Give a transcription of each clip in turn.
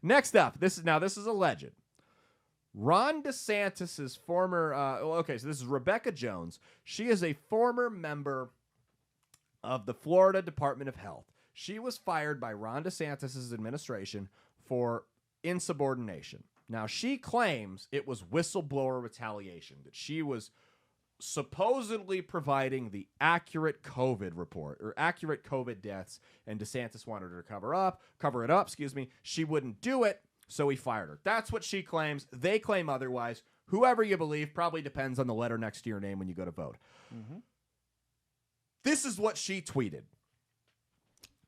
Next up, this is alleged. Ron DeSantis's former, so this is Rebekah Jones. She is a former member of the Florida Department of Health. She was fired by Ron DeSantis's administration for insubordination. Now, she claims it was whistleblower retaliation, that she was supposedly providing the accurate COVID report or accurate COVID deaths, and DeSantis wanted her to cover it up. She wouldn't do it, so he fired her. That's what she claims. They claim otherwise. Whoever you believe probably depends on the letter next to your name when you go to vote. Mm-hmm. This is what she tweeted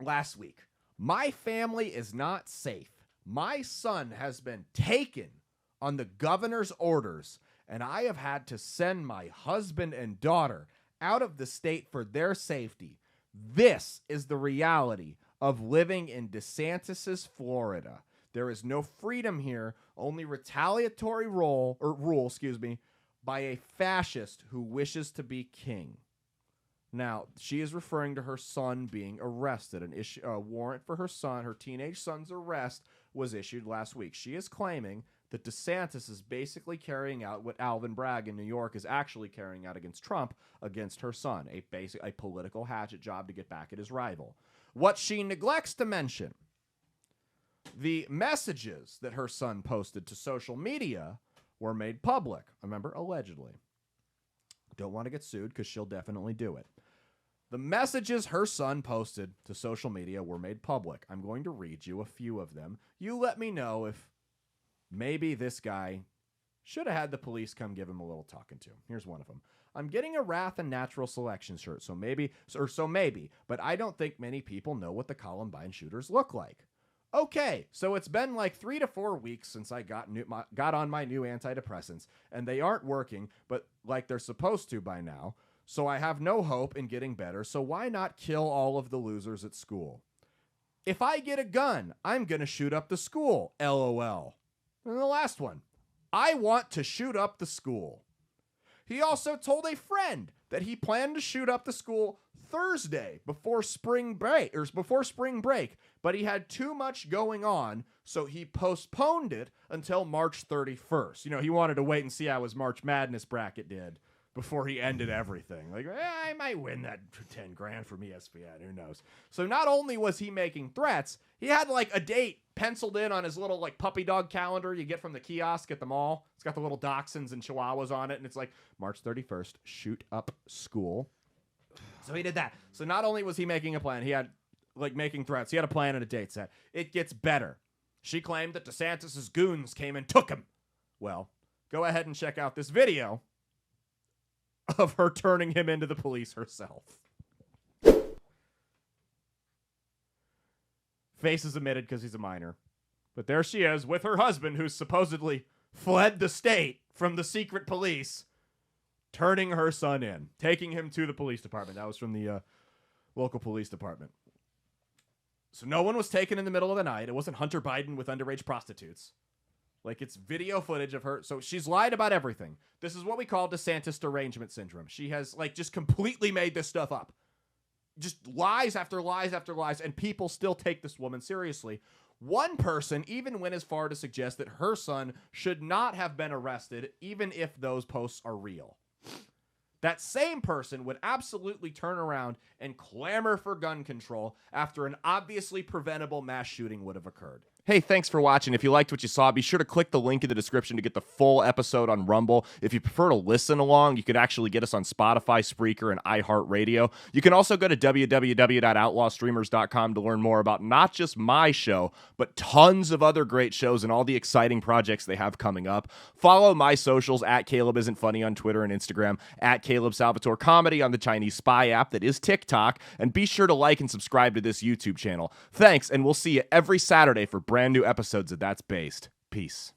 last week. My family is not safe. My son has been taken on the governor's orders, and I have had to send my husband and daughter out of the state for their safety. This is the reality of living in DeSantis's Florida. There is no freedom here, only retaliatory rule, by a fascist who wishes to be king. Now, she is referring to her son being arrested. A warrant for her teenage son's arrest was issued last week. She is claiming that DeSantis is basically carrying out what Alvin Bragg in New York is actually carrying out against Trump, against her son, a political hatchet job to get back at his rival. What she neglects to mention, the messages that her son posted to social media were made public. Remember, allegedly. Don't want to get sued because she'll definitely do it. The messages her son posted to social media were made public. I'm going to read you a few of them. You let me know if maybe this guy should have had the police come give him a little talking to. Here's one of them. I'm getting a Wrath and Natural Selection shirt, so maybe, but I don't think many people know what the Columbine shooters look like. Okay, so it's been like 3 to 4 weeks since I got on my new antidepressants, and they aren't working, but like they're supposed to by now, so I have no hope in getting better, so why not kill all of the losers at school? If I get a gun, I'm going to shoot up the school, LOL. And the last one, I want to shoot up the school. He also told a friend that he planned to shoot up the school Thursday before spring break, but he had too much going on, so he postponed it until March 31st. You know, he wanted to wait and see how his March Madness bracket did before he ended everything. Like, I might win that 10 grand from ESPN, who knows? So not only was he making threats, he had like a date penciled in on his little like puppy dog calendar you get from the kiosk at the mall. It's got the little dachshunds and chihuahuas on it, and it's like March 31st, shoot up school. So he did that. So not only was he making a plan, he had like making threats. He had a plan and a date set. It gets better. She claimed that DeSantis' goons came and took him. Well, go ahead and check out this video of her turning him into the police herself. Face is omitted because he's a minor. But there she is with her husband, who's supposedly fled the state from the secret police, turning her son in, taking him to the police department. That was from the local police department. So no one was taken in the middle of the night. It wasn't Hunter Biden with underage prostitutes. Like, it's video footage of her. So she's lied about everything. This is what we call DeSantis derangement syndrome. She has, like, just completely made this stuff up. Just lies after lies after lies, and people still take this woman seriously. One person even went as far to suggest that her son should not have been arrested, even if those posts are real. That same person would absolutely turn around and clamor for gun control after an obviously preventable mass shooting would have occurred. Hey, thanks for watching. If you liked what you saw, be sure to click the link in the description to get the full episode on Rumble. If you prefer to listen along, you could actually get us on Spotify, Spreaker, and iHeartRadio. You can also go to www.outlawstreamers.com to learn more about not just my show, but tons of other great shows and all the exciting projects they have coming up. Follow my socials at Caleb Isn't Funny on Twitter and Instagram, at Caleb Salvatore Comedy on the Chinese Spy app that is TikTok, and be sure to like and subscribe to this YouTube channel. Thanks, and we'll see you every Saturday for brand new episodes of That's Based. Peace.